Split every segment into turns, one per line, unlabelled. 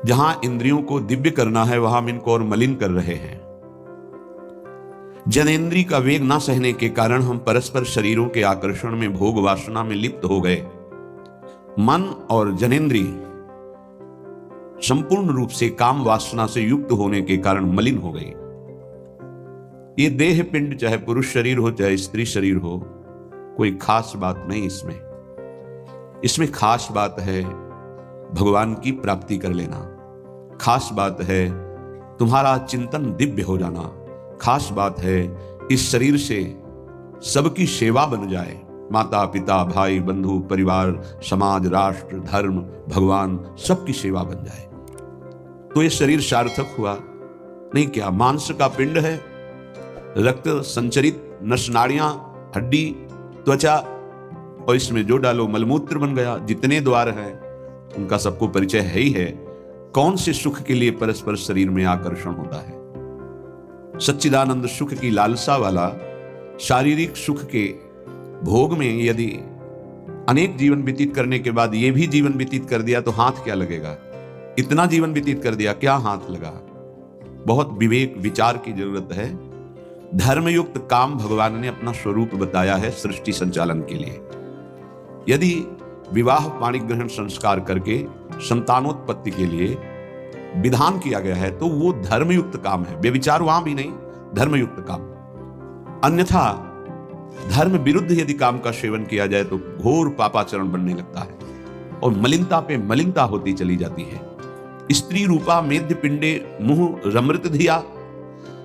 जहां इंद्रियों को दिव्य करना है वहां हम इनको और मलिन कर रहे हैं। जनेंद्री का वेग ना सहने के कारण हम परस्पर शरीरों के आकर्षण में भोग वासना में लिप्त हो गए। मन और जनेंद्री संपूर्ण रूप से काम वासना से युक्त होने के कारण मलिन हो गई। ये देह पिंड चाहे पुरुष शरीर हो चाहे स्त्री शरीर हो, कोई खास बात नहीं इसमें खास बात है भगवान की प्राप्ति कर लेना, खास बात है तुम्हारा चिंतन दिव्य हो जाना, खास बात है इस शरीर से सबकी सेवा बन जाए, माता पिता भाई बंधु परिवार समाज राष्ट्र धर्म भगवान सबकी सेवा बन जाए, तो ये शरीर सार्थक हुआ। नहीं क्या मांस का पिंड है, रक्त संचरित नसनाड़ियां हड्डी त्वचा, और इसमें जो डालो मलमूत्र बन गया। जितने द्वार हैं उनका सबको परिचय है ही है। कौन से सुख के लिए परस्पर शरीर में आकर्षण होता है? सच्चिदानंद सुख की लालसा वाला शारीरिक सुख के भोग में यदि अनेक जीवन व्यतीत करने के बाद ये भी जीवन व्यतीत कर दिया तो हाथ क्या लगेगा? इतना जीवन व्यतीत कर दिया, क्या हाथ लगा? बहुत विवेक विचार की जरूरत है। धर्मयुक्त काम भगवान ने अपना स्वरूप बताया है सृष्टि संचालन के लिए। यदि विवाह पाणिग्रहण संस्कार करके संतानोत्पत्ति के लिए विधान किया गया है तो वो धर्मयुक्त काम है, व्यभिचार वहां भी नहीं, धर्मयुक्त काम। अन्यथा धर्म विरुद्ध यदि काम का सेवन किया जाए तो घोर पापाचरण बनने लगता है और मलिनता पे मलिनता होती चली जाती है। स्त्री रूपा मेध्य पिंडे मुंह रमृत धिया,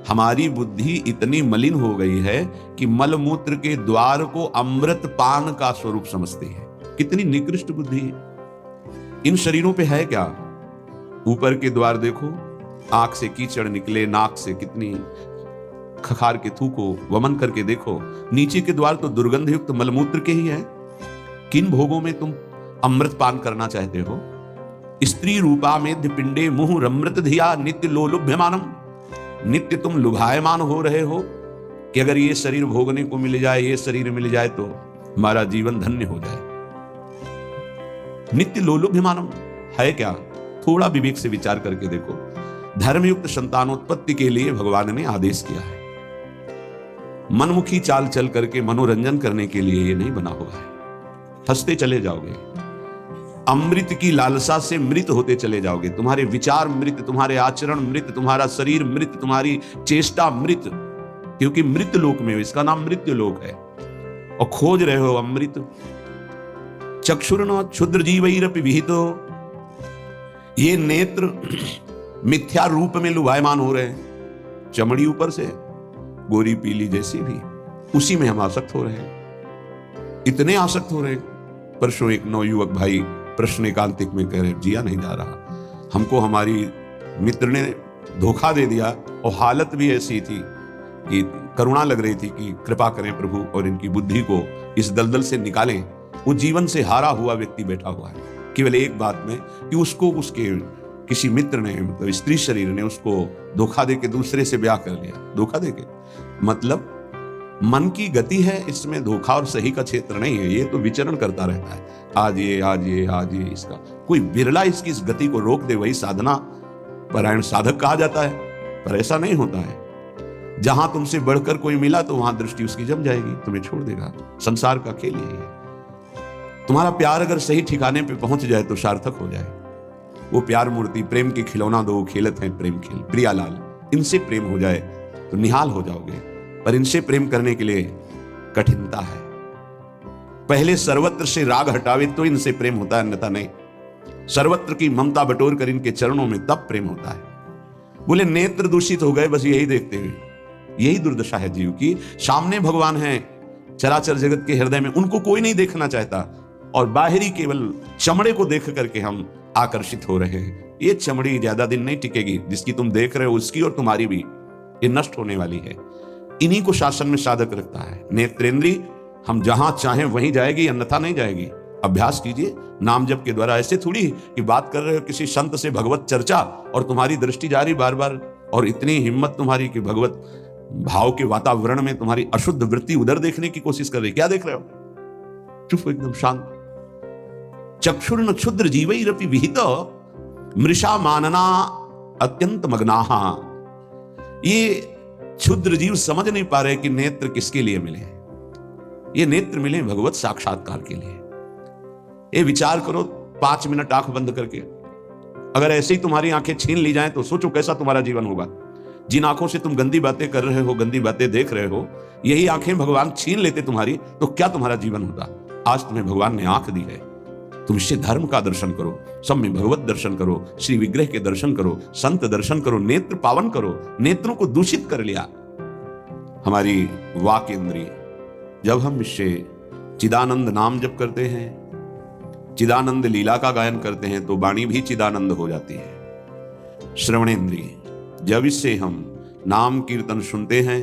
हमारी बुद्धि इतनी मलिन हो गई है कि मलमूत्र के द्वार को अमृत पान का स्वरूप समझती है। कितनी निकृष्ट बुद्धि है। इन शरीरों पे है क्या? ऊपर के द्वार देखो, आंख से कीचड़ निकले, नाक से कितनी खखार के थूको, वमन करके देखो, नीचे के द्वार तो दुर्गंध युक्त मलमूत्र के ही है। किन भोगों में तुम अमृत पान करना चाहते हो? स्त्री रूपा मेध्य पिंडे मुंह रमृत धिया नित्य लोलुभ्यमानम, नित्य तुम लुभायमान हो रहे हो कि अगर ये शरीर भोगने को मिल जाए, ये शरीर मिल जाए तो हमारा जीवन धन्य हो जाए। नित्य लोलुभ्यमानम है क्या? थोड़ा विवेक से विचार करके देखो। धर्मयुक्त संतानोत्पत्ति के लिए भगवान ने आदेश किया है। मनमुखी चाल चल करके मनोरंजन करने के लिए ये नहीं बना हुआ है। हंसते चले जाओगे, अमृत की लालसा से मृत होते चले जाओगे। तुम्हारे विचार मृत, तुम्हारे आचरण मृत, तुम्हारा शरीर मृत, तुम्हारी चेष्टा मृत, क्योंकि मृत लोक में, इसका नाम मृत्यु लोक है, और खोज रहे हो अमृत। चक्षुर्न क्षुद्र जीवैरपि विहितो, ये नेत्र मिथ्या रूप में लुभायमान हो रहे हैं। चमड़ी ऊपर से गोरी पीली जैसी भी, उसी में हम आसक्त हो रहे हैं, इतने आसक्त हो रहे हैं। परसों एक नवयुवक भाई प्रश्न एकांतिक में कह रहे, जिया नहीं जा रहा, हमको हमारी मित्र ने धोखा दे दिया, और हालत भी ऐसी थी कि करुणा लग रही थी कि कृपा करें प्रभु और इनकी बुद्धि को इस दलदल से निकालें। वो जीवन से हारा हुआ व्यक्ति बैठा हुआ है केवल एक बात में कि उसको उसके किसी मित्र ने, मतलब स्त्री शरीर ने उसको धोखा देके दूसरे से ब्याह कर लिया। धोखा देके मतलब मन की गति है, इसमें धोखा और सही का क्षेत्र नहीं है। ये तो विचरण करता रहता है, आज ये आज ये आज ये। इसका कोई बिरला इसकी इस गति को रोक दे, वही साधना परायण साधक कहा जाता है। पर ऐसा नहीं होता है। जहां तुमसे बढ़कर कोई मिला तो वहां दृष्टि उसकी जम जाएगी, तुम्हें छोड़ देगा। संसार का खेल यही है। तुम्हारा प्यार अगर सही ठिकाने पे पहुंच जाए तो सार्थक हो जाए। वो प्यार मूर्ति प्रेम के खिलौना दो खेलत है प्रेम खेल प्रियालाल, इनसे प्रेम हो जाए तो निहाल हो जाओगे। पर इनसे प्रेम करने के लिए कठिनता है। पहले सर्वत्र से राग हटावे तो इनसे प्रेम होता है, अन्यथा नहीं। सर्वत्र की ममता बटोर कर इनके चरणों में तब प्रेम होता है। बोले नेत्र दूषित हो गए बस यही देखते हुए। यही दुर्दशा है जीव की। सामने भगवान है चराचर जगत के हृदय में, उनको कोई नहीं देखना चाहता, और बाहरी केवल चमड़े को देख करके हम आकर्षित हो रहे हैं। ये चमड़ी ज्यादा दिन नहीं टिकेगी, जिसकी तुम देख रहे हो उसकी और तुम्हारी भी, ये नष्ट होने वाली है। इन्हीं को शासन में साधक रखता है। नेत्रेंद्री हम जहां चाहें वहीं जाएगी, अन्यथा नहीं जाएगी। अभ्यास कीजिए नाम जप के द्वारा। ऐसे थोड़ी कि बात कर रहे हो किसी संत से भगवत चर्चा और तुम्हारी दृष्टि जा रही बार बार, और इतनी हिम्मत तुम्हारी कि भगवत भाव के वातावरण में तुम्हारी अशुद्ध वृत्ति उधर देखने की कोशिश कर रही। क्या देख रहे हो? चुप, एकदम शांत। चक्षुर्न क्षुद्र जीवैरपि विहित, मृषा मानना अत्यंत मग्नाहा। ये क्षुद्र जीव समझ नहीं पा रहे कि नेत्र किसके लिए मिले। ये नेत्र मिले भगवत साक्षात्कार के लिए। ये विचार करो 5 मिनट आंख बंद करके, अगर ऐसे ही तुम्हारी आंखें छीन ली जाएं तो सोचो कैसा तुम्हारा जीवन होगा। जिन आंखों से तुम गंदी बातें कर रहे हो, गंदी बातें देख रहे हो, यही आंखें भगवान छीन लेते तुम्हारी, तो क्या तुम्हारा जीवन होता। आज तुम्हें भगवान ने आंख दी है, तुम इससे धर्म का दर्शन करो, सब में भगवत दर्शन करो, श्री विग्रह के दर्शन करो, संत दर्शन करो, नेत्र पावन करो। नेत्रों को दूषित कर लिया हमारी वाक इंद्रिय। जब हम इससे चिदानंद नाम जप करते हैं, चिदानंद लीला का गायन करते हैं, तो वाणी भी चिदानंद हो जाती है। श्रवणेन्द्रिय, जब इससे हम नाम कीर्तन सुनते हैं,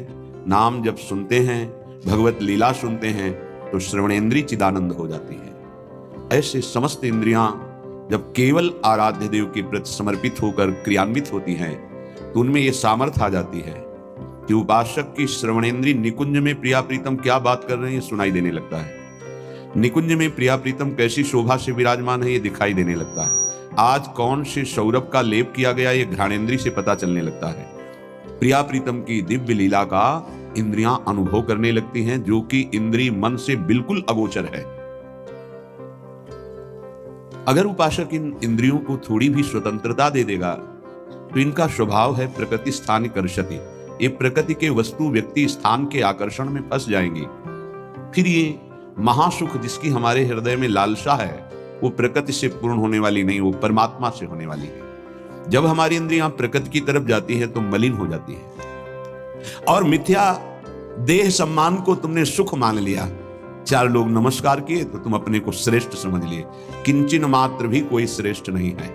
नाम जब सुनते हैं, भगवत लीला सुनते हैं, तो श्रवणेन्द्रिय चिदानंद हो जाती है। ऐसे समस्त इंद्रियां जब केवल आराध्य देव के प्रति समर्पित होकर क्रियान्वित होती हैं, तो उनमें यह सामर्थ्य आ जाती है कि उपासक की श्रवणेन्द्रिय निकुंज में प्रिया प्रीतम क्या बात कर रहे हैं सुनाई देने लगता है। निकुंज में प्रिया प्रीतम कैसी शोभा से विराजमान है ये दिखाई देने लगता है। आज कौन से सौरभ का लेप किया गया ये घ्राणेन्द्रिय से पता चलने लगता है। प्रिया प्रीतम की दिव्य लीला का इंद्रियां अनुभव करने लगती हैं, जो कि इंद्रिय मन से बिल्कुल अगोचर है। अगर उपासक इन इंद्रियों को थोड़ी भी स्वतंत्रता दे देगा तो इनका स्वभाव है प्रकृति स्थान कर्षति। ये प्रकृति के वस्तु व्यक्ति स्थान के आकर्षण में फंस जाएंगी। फिर ये महासुख जिसकी हमारे हृदय में लालसा है, वो प्रकृति से पूर्ण होने वाली नहीं, वो परमात्मा से होने वाली है। जब हमारी इंद्रियां प्रकृति की तरफ जाती है तो मलिन हो जाती है। और मिथ्या देह सम्मान को तुमने सुख मान लिया। 4 लोग नमस्कार किए तो तुम अपने को श्रेष्ठ समझ लिए। किंचन मात्र भी कोई श्रेष्ठ नहीं है।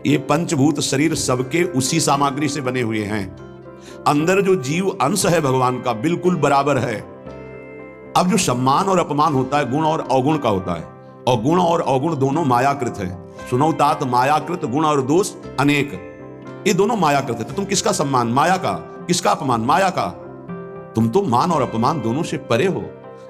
ये पंचभूत शरीर सबके उसी सामग्री से बने हुए हैं। अंदर जो जीव अंश है भगवान का बिल्कुल बराबर है। अब जो सम्मान और अपमान होता है गुण और अवगुण का होता है, और गुण और अवगुण दोनों मायाकृत है। सुनो तात मायाकृत गुण और दोष अनेक, ये दोनों मायाकृत है। तो तुम किसका सम्मान? माया का। किसका अपमान? माया का। तुम तो मान और अपमान दोनों से परे हो।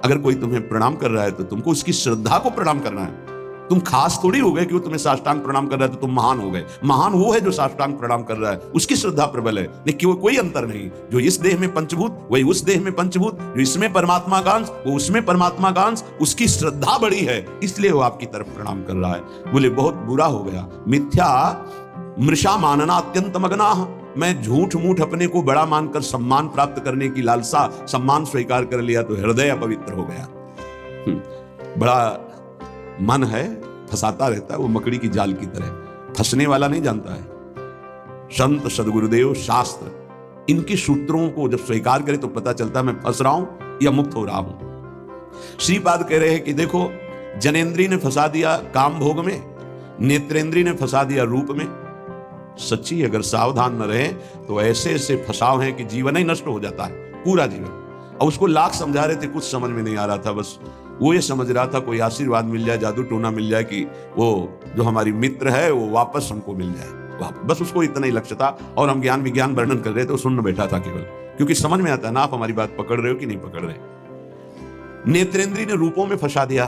अगर कोई तुम्हें प्रणाम कर रहा है तो तुमको उसकी श्रद्धा को प्रणाम करना है। तुम खास थोड़ी हो गए कि वो तुम्हें साष्टांग प्रणाम कर रहा है तो तुम महान हो गए। महान वो है जो साष्टांग प्रणाम कर रहा है, उसकी श्रद्धा प्रबल है। लेकिन कोई अंतर नहीं। जो इस देह में पंचभूत वही उस देह में पंचभूत, जो इसमें परमात्मा का अंश वो उसमें परमात्मा का अंश, उसकी श्रद्धा बड़ी है इसलिए वो आपकी तरफ प्रणाम कर रहा है। बोले बहुत बुरा हो गया। मिथ्या मृषा मानना अत्यंत मग्ना। मैं झूठ मूठ अपने को बड़ा मानकर सम्मान प्राप्त करने की लालसा, सम्मान स्वीकार कर लिया तो हृदय अपवित्र हो गया। बड़ा मन है, फंसाता रहता है, वो मकड़ी की जाल की तरह। फंसने वाला नहीं जानता है। संत सदगुरुदेव शास्त्र इनके सूत्रों को जब स्वीकार करे तो पता चलता है मैं फंस रहा हूं या मुक्त हो रहा हूं। श्रीपाद कह रहे हैं कि देखो, जनेन्द्रिय ने फंसा दिया काम भोग में, नेत्रेंद्रिय ने फंसा दिया रूप में। सच्ची अगर सावधान न रहे तो ऐसे ऐसे फंसाव हैं कि जीवन ही नष्ट हो जाता है, पूरा जीवन। और उसको लाख समझा रहे थे, कुछ समझ में नहीं आ रहा था। बस वो ये समझ रहा था कोई आशीर्वाद मिल जाए, जादू टोना मिल जाए कि वो जो हमारी मित्र है वो वापस हमको मिल जाए। बस उसको इतना ही लक्ष्य था। और हम ज्ञान विज्ञान वर्णन कर रहे थे, वो सुनने बैठा था केवल, क्योंकि समझ में आता है ना आप हमारी बात पकड़ रहे हो कि नहीं पकड़ रहे। नेत्रेंद्रिय ने रूपों में फंसा दिया।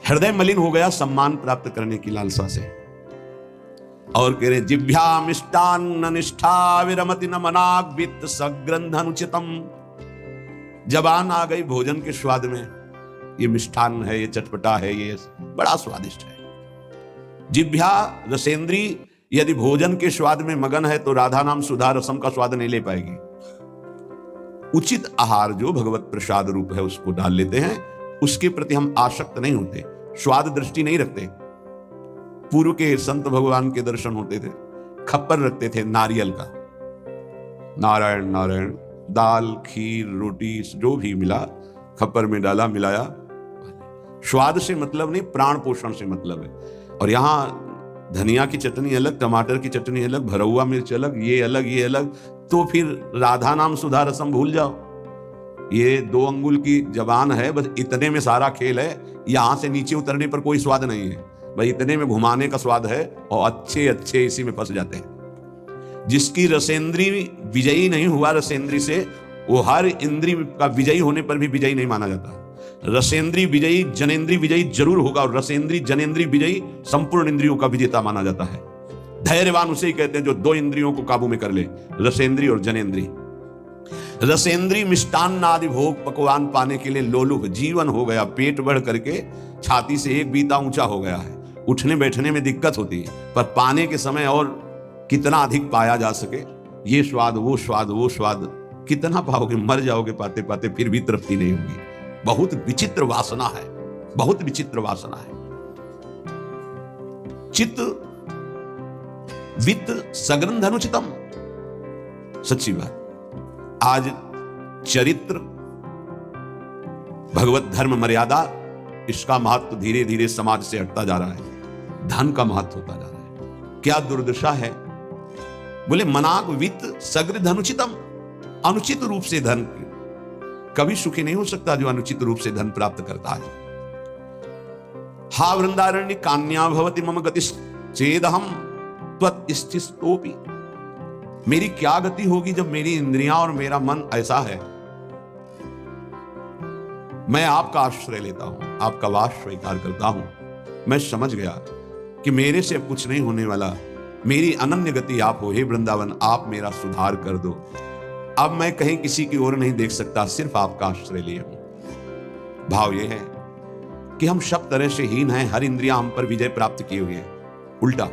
हृदय मलिन हो गया सम्मान प्राप्त करने की लालसा से। और कह रहे जिभ्या मिष्टान्न निष्ठा विरमति न मनाग वित्त सग्रंथ अनुचितम। जबान आ गई भोजन के स्वाद में, ये मिष्ठान्न है, ये चटपटा है, ये बड़ा स्वादिष्ट है। जिभ्या रसेंद्री यदि भोजन के स्वाद में मगन है तो राधा नाम सुधा रसम का स्वाद नहीं ले पाएगी। उचित आहार जो भगवत प्रसाद रूप है उसको डाल लेते हैं, उसके प्रति हम आसक्त नहीं होते, स्वाद दृष्टि नहीं रखते। पूर्व के संत भगवान के दर्शन होते थे, खप्पर रखते थे नारियल का, नारायण नारायण, दाल खीर रोटी जो भी मिला खप्पर में डाला, मिलाया। स्वाद से मतलब नहीं, प्राण पोषण से मतलब है। और यहाँ धनिया की चटनी अलग, टमाटर की चटनी अलग, भरौआ मिर्च अलग, ये अलग ये अलग, तो फिर राधा नाम सुधा रसम भूल जाओ। ये 2 अंगुल की जबान है, बस इतने में सारा खेल है। यहां से नीचे उतरने पर कोई स्वाद नहीं है, भाई इतने में घुमाने का स्वाद है। और अच्छे अच्छे इसी में फंस जाते हैं। जिसकी रसेंद्री विजयी नहीं हुआ रसेंद्री से, वो हर इंद्री का विजयी होने पर भी विजयी नहीं माना जाता। रसेंद्री विजयी जनेंद्री विजयी जरूर होगा, और रसेंद्री जनेंद्री विजयी संपूर्ण इंद्रियों का विजेता माना जाता है। धैर्यवान उसे ही कहते हैं जो 2 इंद्रियों को काबू में कर ले, रसेंद्री और जनेंद्री। रसेंद्री मिष्टान्न आदि भोग पकवान पाने के लिए लोलुप जीवन हो गया, पेट बढ़ करके छाती से 1 बीता ऊंचा हो गया है, उठने बैठने में दिक्कत होती है, पर पाने के समय और कितना अधिक पाया जा सके, ये स्वाद वो स्वाद वो स्वाद कितना पाओगे, मर जाओगे पाते पाते, फिर भी तृप्ति नहीं होगी। बहुत विचित्र वासना है, बहुत विचित्र वासना है। चित्त वित्त सग्रंथ अनुचितम, सच्ची बात। आज चरित्र, भगवत धर्म मर्यादा, इसका महत्व धीरे धीरे समाज से हटता जा रहा है, धन का महत्व होता जा रहा है। क्या दुर्दशा है, बोले मनाग वित्त सग्र अनुचितम, अनुचित रूप से धन कभी सुखी नहीं हो सकता जो अनुचित रूप से धन प्राप्त करता है। हा वृंदारण्य कान्या भवति मम गतिश् चेदहम त्वत्स्थितोपि, मेरी क्या गति होगी जब मेरी इंद्रियां और मेरा मन ऐसा है। मैं आपका आश्रय लेता हूं, आपका वास स्वीकार करता हूं, मैं समझ गया कि मेरे से अब कुछ नहीं होने वाला, मेरी अनन्य गति आप हो। हे वृंदावन, आप मेरा सुधार कर दो, अब मैं कहीं किसी की ओर नहीं देख सकता, सिर्फ आपका आश्रय लिए हूं। भाव यह है कि हम सब तरह से हीन हैं, हर इंद्रियां हम पर विजय प्राप्त किए हुए हैं। उल्टा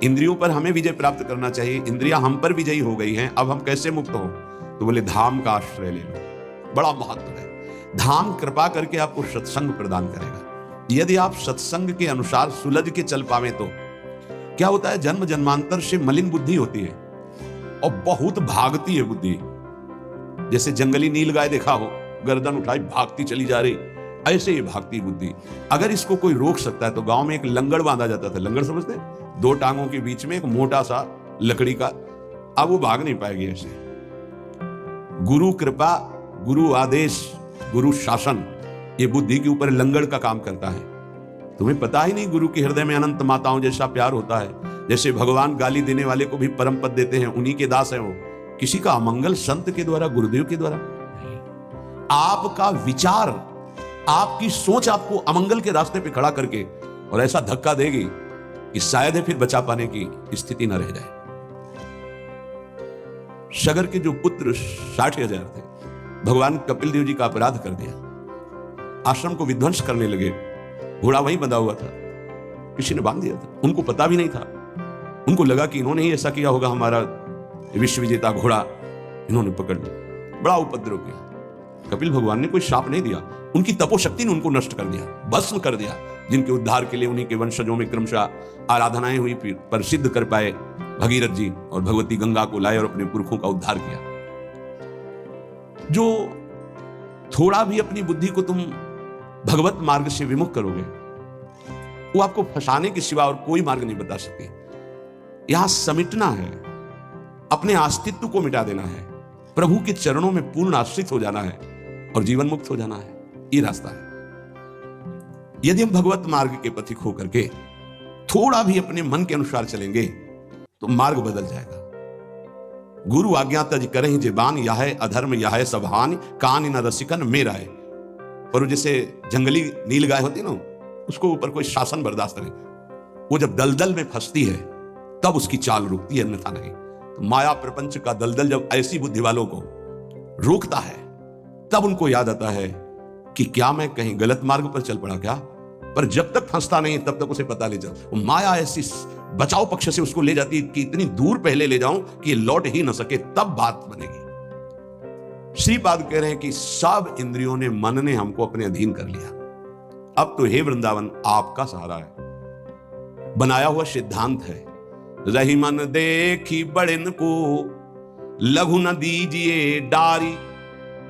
इंद्रियों पर हमें विजय प्राप्त करना चाहिए, इंद्रियां हम पर विजयी हो गई हैं, अब हम कैसे मुक्त हो? तो बोले धाम का आश्रय ले लो, बड़ा महत्व है। धाम कृपा करके आपको सत्संग प्रदान करेगा। यदि आप सत्संग के अनुसार सुलझ के चल पावे तो क्या होता है, जन्म जन्मांतर से मलिन बुद्धि होती है और बहुत भागती है बुद्धि। जैसे जंगली नीलगाय देखा हो, गर्दन उठाई भागती चली जा रही, ऐसे ही भागती बुद्धि। अगर इसको कोई रोक सकता है तो गांव में एक लंगड़ बांधा जाता था, लंगड़ समझते हैं, 2 टांगों के बीच में एक मोटा सा लकड़ी का, अब वो भाग नहीं पाएगी ऐसे। गुरु कृपा, गुरु आदेश, गुरु शासन, ये बुद्धि के ऊपर लंगड़ का काम करता है। तुम्हें पता ही नहीं गुरु के हृदय में अनंत माताओं जैसा प्यार होता है। जैसे भगवान गाली देने वाले को भी परम पद देते हैं, उन्हीं के दास हैं वो। किसी का अमंगल संत के द्वारा, गुरुदेव के द्वारा। आपका विचार, आपकी सोच आपको अमंगल के रास्ते पे खड़ा करके और ऐसा धक्का देगी कि शायद है फिर बचा पाने की स्थिति न रह जाए। सगर के जो पुत्र 60,000 थे, भगवान कपिल देव जी का अपराध कर दिया, आश्रम को विध्वंस करने लगे। घोड़ा वहीं बंधा हुआ था, किसी ने बांध दिया था, उनको पता भी नहीं था। उनको लगा कि इन्होंने ही ऐसा किया होगा, हमारा विश्व विजेता घोड़ा इन्होंने पकड़ लिया। बड़ा उपद्रव किया। कपिल भगवान ने कोई शाप नहीं दिया, उनकी तपोशक्ति ने उनको नष्ट कर दिया, भस्म कर दिया। जिनके उद्धार के लिए उन्हीं के वंशजों में क्रमशः आराधनाएं हुई, पर सिद्ध कर पाए भगीरथ जी और भगवती गंगा को लाए और अपने पुरखों का उद्धार किया। जो थोड़ा भी अपनी बुद्धि को तुम भगवत मार्ग से विमुख करोगे, वो आपको फंसाने के सिवा और कोई मार्ग नहीं बता सकते। यहां समिटना है, अपने अस्तित्व को मिटा देना है, प्रभु के चरणों में पूर्ण आश्रित हो जाना है और जीवन मुक्त हो जाना है। ये रास्ता है। यदि हम भगवत मार्ग के पथिक होकर के थोड़ा भी अपने मन के अनुसार चलेंगे तो मार्ग बदल जाएगा। गुरु आज्ञा तज करहि जेबान, यह है अधर्म यह है सब हानि, कान न रसिकन मेरा है। पर जैसे जंगली नीलगाय होती ना, उसको ऊपर कोई शासन बर्दाश्त नहीं, वो जब दलदल में फंसती है तब उसकी चाल रुकती है, अन्यथा नहीं। तो माया प्रपंच का दलदल जब ऐसी बुद्धि वालों को रोकता है, तब उनको याद आता है कि क्या मैं कहीं गलत मार्ग पर चल पड़ा क्या? पर जब तक फंसता नहीं तब तक उसे पता नहीं चलता। माया ऐसी बचाव पक्ष से उसको ले जाती है कि इतनी दूर पहले ले जाऊं कि ये लौट ही न सके, तब बात बनेगी। श्रीपाद कह रहे हैं कि सब इंद्रियों ने, मन ने हमको अपने अधीन कर लिया। अब तो हे वृंदावन आपका सहारा है, बनाया हुआ सिद्धांत है। रही मन देखी बड़न को, लघु न दीजिए डारी,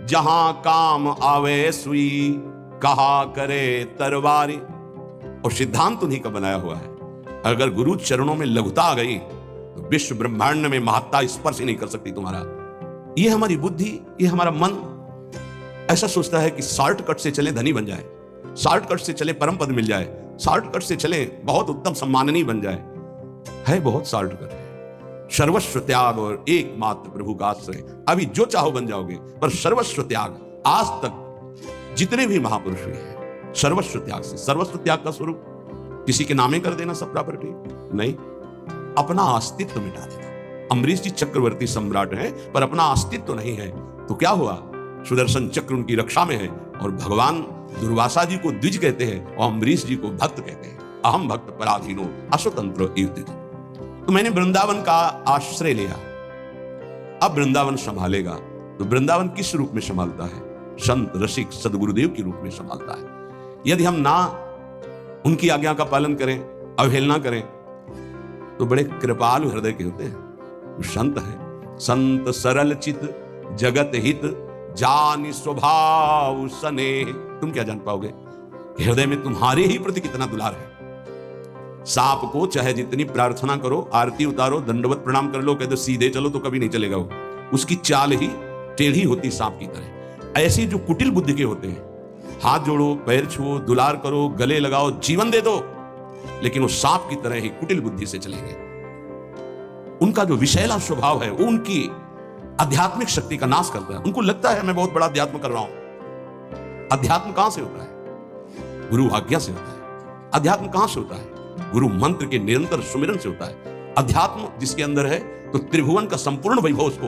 जहां काम आवे सुई, कहा करे तरवारी। और सिद्धांत उन्हीं का बनाया हुआ है। अगर गुरु चरणों में लघुता आ गई तो विश्व ब्रह्मांड में महत्ता स्पर्श ही नहीं कर सकती तुम्हारा। ये हमारी बुद्धि, ये हमारा मन ऐसा सोचता है कि शॉर्टकट से चले धनी बन जाए, शॉर्टकट से चले परम पद मिल जाए, शॉर्टकट से चले बहुत उत्तम सम्माननीय बन जाए। है बहुत शॉर्टकट है। सर्वस्व त्याग और एकमात्र प्रभु का आश्रय। अभी जो चाहो बन जाओगे, पर सर्वस्व त्याग। आज तक जितने भी महापुरुष हुए हैं सर्वस्व त्याग से, सर्वस्व त्याग का स्वरूप किसी के नामे कर देना सब प्रॉपर्टी नहीं, अपना अस्तित्व मिटा देना। अम्बरीश जी चक्रवर्ती सम्राट हैं पर अपना अस्तित्व नहीं है, तो क्या हुआ? सुदर्शन चक्र उनकी रक्षा में है और भगवान दुर्वासा जी को द्विज कहते हैं और अम्बरीश जी को भक्त कहते हैं। अहम भक्त पराधीनो अस्वतंत्र युद्ध। तो मैंने वृंदावन का आश्रय लिया, अब वृंदावन संभालेगा। तो वृंदावन किस रूप में संभालता है? संत रसिक सदगुरुदेव के रूप में संभालता है। यदि हम ना उनकी आज्ञा का पालन करें, अवहेलना करें, तो बड़े कृपालु हृदय के होते हैं। संत है संत सरल चित जगत हित जानि स्वभाव स्नेह। तुम क्या जान पाओगे कि हृदय में तुम्हारे ही प्रति कितना दुलार है। सांप को चाहे जितनी प्रार्थना करो, आरती उतारो, दंडवत प्रणाम कर लो, कह दो सीधे चलो, तो कभी नहीं चलेगा वो। उसकी चाल ही टेढ़ी होती सांप की तरह। ऐसे जो कुटिल बुद्धि के होते हैं, हाथ जोड़ो, पैर छुओ, दुलार करो, गले लगाओ, जीवन दे दो, लेकिन वो सांप की तरह ही कुटिल बुद्धि से चलेंगे। उनका जो विषैला स्वभाव है वो उनकी आध्यात्मिक शक्ति का नाश करता है। उनको लगता है मैं बहुत बड़ा अध्यात्म कर रहा हूं। अध्यात्म कहां से होता है? गुरु आज्ञा से होता है। अध्यात्म कहां से होता है? गुरु मंत्र के निरंतर सुमिरन से होता है। अध्यात्म जिसके अंदर है तो त्रिभुवन का संपूर्ण वैभव उसको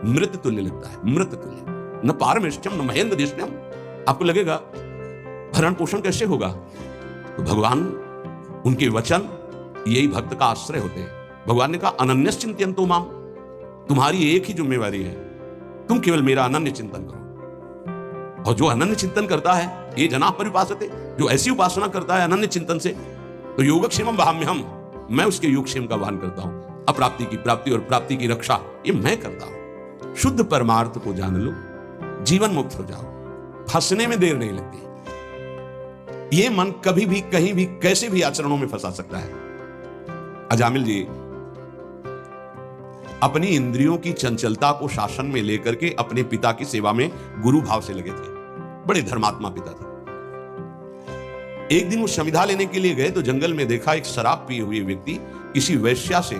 मृत तुल्य लगता है। मृत तुल्य, न पारमेष्ठ्यम न महेंद्र देशन्यम। आपको लगेगा भरण पोषण कैसे होगा? तो भगवान, उनके वचन यही भक्त का आश्रय होते हैं। भगवान ने कहा अनन्यस चिंतयन्तो माम, तुम्हारी एक ही जिम्मेवारी है, तुम केवल मेरा अनन्य चिंतन करो। और जो अनन्य चिंतन करता है, ये जना परिपासते, जो ऐसी उपासना करता है अनन्य चिंतन से, तो योगक्षेमम वहाम्यहम, मैं उसके योगक्षेम का वाहन करता हूं। अप्राप्ति की प्राप्ति और प्राप्ति की रक्षा ये मैं करता हूं। शुद्ध परमार्थ को जान लो, जीवन मुक्त हो जाओ, फंसने में देर नहीं लगती। ये मन कभी भी कहीं भी कैसे भी आचरणों में फंसा सकता है। अजामिल जी अपनी इंद्रियों की चंचलता को शासन में लेकर के अपने पिता की सेवा में गुरु भाव से लगे थे। बड़े धर्मात्मा पिता थे। एक दिन वो संविधा लेने के लिए गए तो जंगल में देखा एक शराब पिए हुए व्यक्ति किसी वैश्या से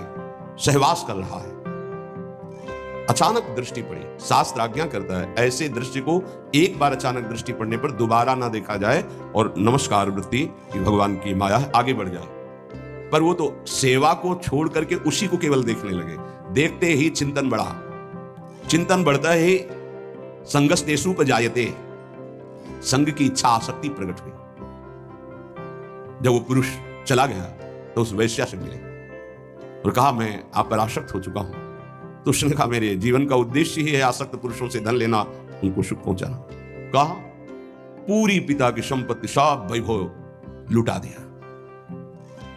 सहवास कर रहा है। अचानक दृष्टि पड़ी। शास्त्र आज्ञा करता है ऐसे दृष्टि को एक बार अचानक दृष्टि पड़ने पर दोबारा ना देखा जाए और नमस्कार वृत्ति कि भगवान की माया आगे बढ़ जाए। पर वो तो सेवा को छोड़ करके उसी को केवल देखने लगे। देखते ही चिंतन बढ़ा। चिंतन बढ़ता ही संगस्तेषु जायते, संग की इच्छा आसक्ति प्रकट हुई। जब वो पुरुष चला गया तो उस वैश्या से मिले और कहा मैं आप पर आसक्त हो चुका हूं। तो उसने कहा मेरे जीवन का उद्देश्य ही है आसक्त पुरुषों से धन लेना, उनको सुख पहुंचाना। कहा पूरी पिता की संपत्ति सब वैभव लुटा दिया।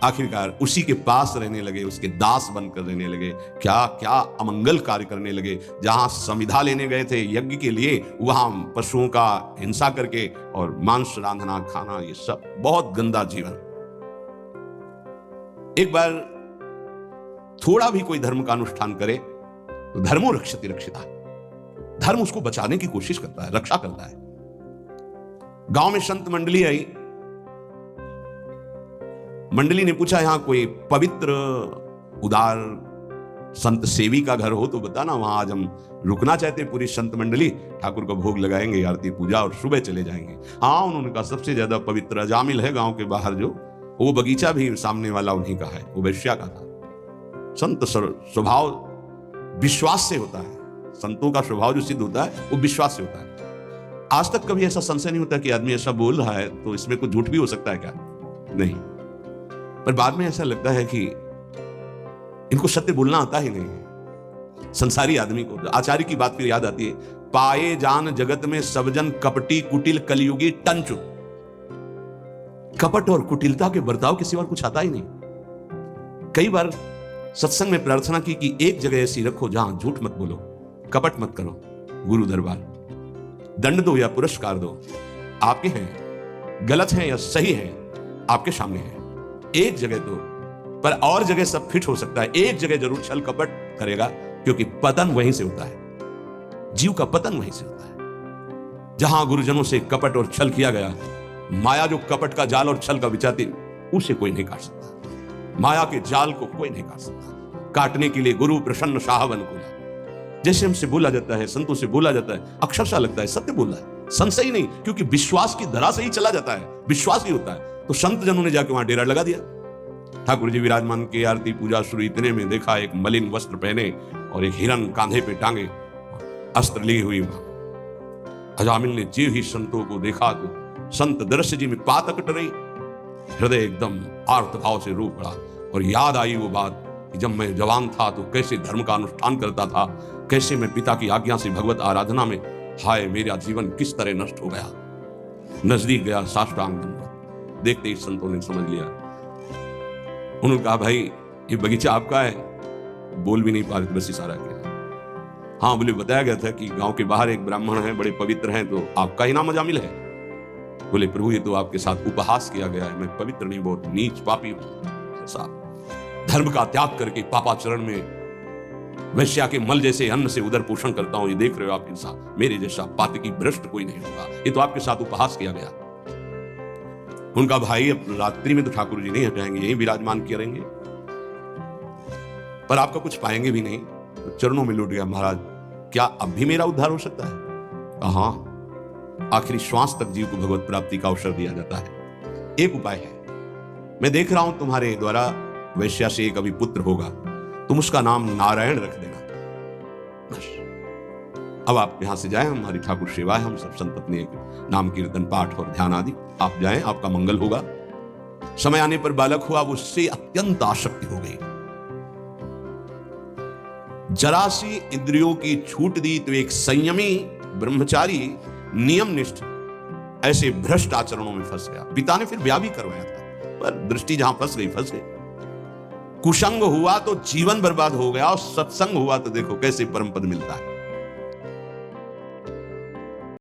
आखिरकार उसी के पास रहने लगे, उसके दास बनकर रहने लगे। क्या क्या अमंगल कार्य करने लगे। जहां संविधा लेने गए थे यज्ञ के लिए, वहां पशुओं का हिंसा करके और मांस रांधना खाना, ये सब बहुत गंदा जीवन। एक बार थोड़ा भी कोई धर्म का अनुष्ठान करे तो धर्मो रक्षति रक्षिता, धर्म उसको बचाने की कोशिश करता है, रक्षा करता है। गांव में संत मंडली आई। मंडली ने पूछा यहां कोई पवित्र उदार संत सेवी का घर हो तो बताना, वहां आज हम रुकना चाहते। पूरी संत मंडली ठाकुर का भोग लगाएंगे, आरती पूजा और सुबह चले जाएंगे। हाँ, उन्होंने कहा सबसे ज्यादा पवित्र अजामिल है गांव के बाहर, जो वो बगीचा भी सामने वाला उन्हीं का है, वो वैश्या का था। संत स्वभाव विश्वास से होता है। संतों का स्वभाव जो सिद्ध होता है वो विश्वास से होता है। आज तक कभी ऐसा संशय नहीं होता कि आदमी ऐसा बोल रहा है तो इसमें कुछ झूठ भी हो सकता है क्या? नहीं। पर बाद में ऐसा लगता है कि इनको सत्य बोलना आता ही नहीं है। संसारी आदमी को आचार्य की बात फिर याद आती है, पाए जान जगत में सब जन कपटी कुटिल कलयुगी टंचु। कपट और कुटिलता के बर्ताव के सिवा कुछ आता ही नहीं। कई बार सत्संग में प्रार्थना की कि एक जगह ऐसी रखो जहां झूठ मत बोलो, कपट मत करो। गुरु दरबार, दंड दो या पुरस्कार दो, आपके हैं, गलत हैं या सही हैं आपके सामने है। एक जगह तो, पर और जगह सब फिट हो सकता है, एक जगह जरूर छल कपट करेगा, क्योंकि पतन वहीं से होता है। जीव का पतन वहीं से होता है। जहां गुरुजनों से कपट और छल किया गया, माया जो कपट का जाल और छल का बिछाती, उसे कोई नहीं काट सकता। माया के जाल को कोई नहीं काट सकता। काटने के लिए गुरु प्रसन्न साहब अनुकूला। जैसे हमसे बोला जाता है, संतों से बोला जाता है, अक्षरशः लगता है सत्य बोल रहा है। संशय ही नहीं, क्योंकि विश्वास की धरा से ही चला जाता है, विश्वास ही होता है। तो संत जनों ने जाके वहां डेरा लगा दिया। ठाकुर जी विराजमान के आरती पूजा शुरू, इतने में देखा एक मलिन वस्त्र पहने और एक हिरन कांधे पे टांगे अस्त्र लिए हुई अजामिल ने जीव ही संतों को देखा तो संत दृश्य जी में पातक टरी, हृदय एकदम आर्त भाव से रो पड़ा और याद आई वो बात कि जब मैं जवान था तो कैसे धर्म का अनुष्ठान करता था, कैसे मैं पिता की आज्ञा से भगवत आराधना में, हाय मेरा जीवन किस तरह नष्ट हो गया। नजदीक गया, साष्टांग दंडवत। देखते ही संतों ने समझ लिया। उन्होंने कहा भाई ये बगीचा आपका है? बोल भी नहीं पा रहे, बस इशारा किया। हाँ बोले, बताया गया था कि गांव के बाहर एक ब्राह्मण है, बड़े पवित्र हैं, तो आपका ही नाम अजामिल है। बोले प्रभु ये तो आपके साथ उपहास किया गया है, मैं पवित्र नहीं, बहुत नीच पापी हूं। ऐसा धर्म का त्याग करके पापाचरण में वैश्या के मल जैसे अन्न से उदर पोषण करता हूं, ये देख रहे हो आपके साथ, मेरे जैसा पातकी भ्रष्ट कोई नहीं होगा, ये तो आपके साथ उपहास किया गया। उनका भाई अब रात्रि में तो ठाकुर जी नहीं हटाएंगे, यही विराजमान किए रहेंगे, पर आपका कुछ पाएंगे भी नहीं। तो चरणों में लौट गया, महाराज क्या अब भी मेरा उद्धार हो सकता है? हाँ, आखिरी श्वास तक जीव को भगवत प्राप्ति का अवसर दिया जाता है। एक उपाय है, मैं देख रहा हूं तुम्हारे द्वारा वैश्या से एक अभी पुत्र होगा, तुम उसका नाम नारायण रख देना। अब आप यहां से जाएं, हमारी ठाकुर सेवा है, हम सब संत अपने एक नाम कीर्तन पाठ और ध्यान आदि, आप जाएं, आपका मंगल होगा। समय आने पर बालक हुआ, उससे अत्यंत आसक्ति हो गई, जरा सी इंद्रियों की छूट दी तो एक संयमी ब्रह्मचारी नियमनिष्ठ ऐसे भ्रष्ट आचरणों में फंस गया। पिता ने फिर ब्याह भी करवाया था, पर दृष्टि जहां फंस गई फंस गई। कुसंग हुआ तो जीवन बर्बाद हो गया, और सत्संग हुआ तो देखो कैसे परम पद मिलता है।